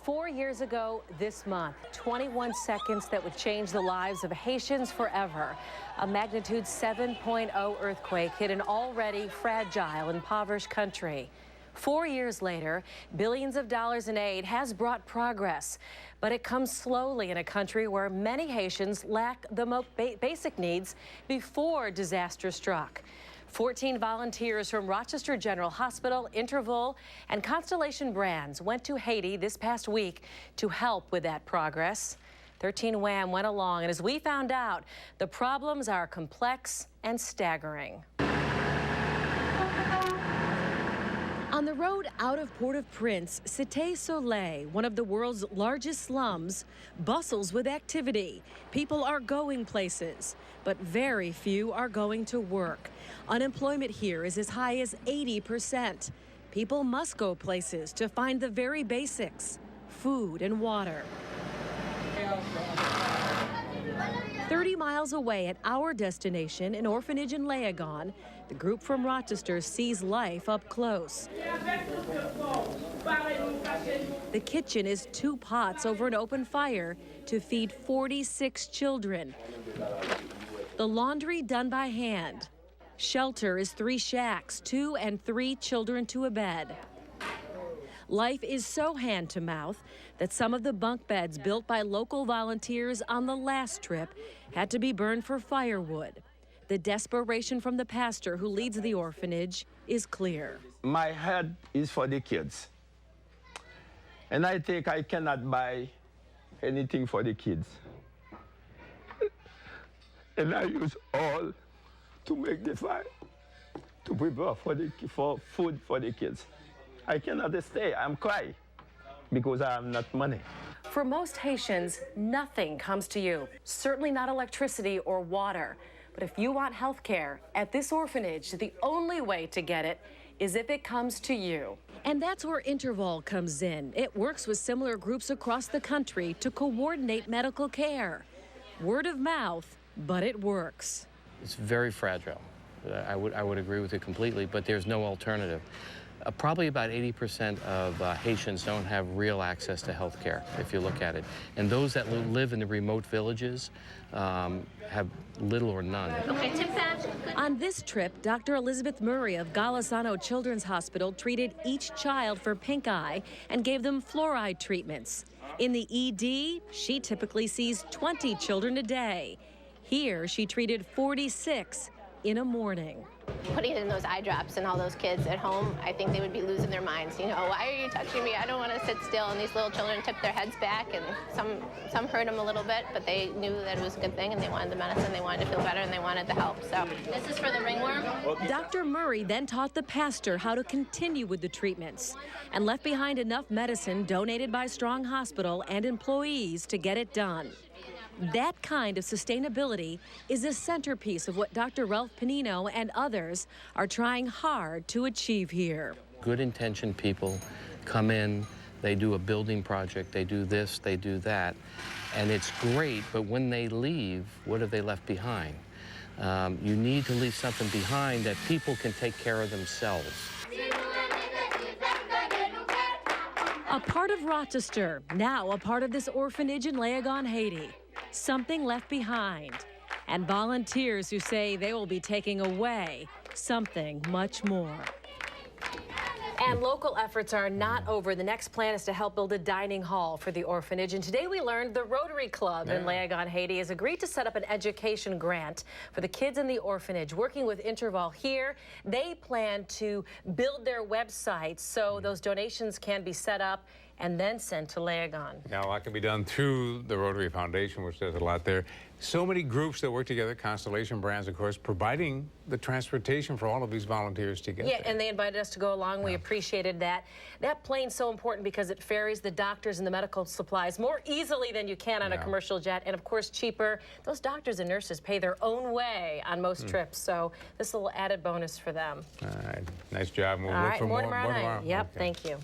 4 years ago this month, 21 seconds that would change the lives of Haitians forever. A magnitude 7.0 earthquake hit an already fragile, impoverished country. 4 years later, billions of dollars in aid has brought progress, but it comes slowly in a country where many Haitians lack the most basic needs before disaster struck. 14 volunteers from Rochester General Hospital, InterVol, and Constellation Brands went to Haiti this past week to help with that progress. 13 WHAM went along, and as we found out, the problems are complex and staggering. On the road out of Port-au-Prince, Cité Soleil, one of the world's largest slums, bustles with activity. People are going places, but very few are going to work. Unemployment here is as high as 80%. People must go places to find the very basics, food and water. 30 miles away at our destination, an orphanage in Léogâne, the group from Rochester sees life up close. The kitchen is 2 pots over an open fire to feed 46 children. The laundry done by hand. Shelter is 3 shacks, 2 and 3 children to a bed. Life is so hand to mouth that some of the bunk beds built by local volunteers on the last trip had to be burned for firewood. The desperation from the pastor who leads the orphanage is clear. My head is for the kids. And I think I cannot buy anything for the kids. And I use all to make the fire, to prepare for food for the kids. I cannot stay. I'm crying because I have not money. For most Haitians, nothing comes to you, certainly not electricity or water. But if you want health care, at this orphanage, the only way to get it is if it comes to you. And that's where InterVol comes in. It works with similar groups across the country to coordinate medical care. Word of mouth, but it works. It's very fragile. I would agree with it completely, but there's no alternative. Probably about 80% of Haitians don't have real access to health care, if you look at it. And those that live in the remote villages have little or none. Okay, tip that. On this trip, Dr. Elizabeth Murray of Golisano Children's Hospital treated each child for pink eye and gave them fluoride treatments. In the ED, she typically sees 20 children a day. Here, she treated 46 in a morning. Putting in those eye drops and all those kids at home, I think they would be losing their minds. You know, why are you touching me? I don't want to sit still. And these little children tipped their heads back, and some hurt them a little bit, but they knew that it was a good thing, and they wanted the medicine, they wanted to feel better, and they wanted the help. So this is for the ringworm. Dr. Murray then taught the pastor how to continue with the treatments and left behind enough medicine donated by Strong Hospital and employees to get it done. That kind of sustainability is a centerpiece of what Dr. Ralph Panino and others are trying hard to achieve here. Good intentioned people come in, they do a building project, they do this, they do that, and it's great, but when they leave, what have they left behind? You need to leave something behind that people can take care of themselves. A part of Rochester, now a part of this orphanage in Léogâne, Haiti. Something left behind, and volunteers who say they will be taking away something much more. And local efforts are not over. The next plan is to help build a dining hall for the orphanage. And today we learned the Rotary Club in Léogâne, Haiti has agreed to set up an education grant for the kids in the orphanage. Working with InterVol here, they plan to build their website so those donations can be set up and then sent to Léogâne. Yeah, a lot can be done through the Rotary Foundation, which does a lot there. So many groups that work together, Constellation Brands, of course, providing the transportation for all of these volunteers to get there. And they invited us to go along. We appreciated that. That plane's so important because it ferries the doctors and the medical supplies more easily than you can on a commercial jet, and of course cheaper. Those doctors and nurses pay their own way on most trips, so this is a little added bonus for them. All right, nice job. We'll all look right, for more more tomorrow night. tomorrow. Yep, Okay. thank you.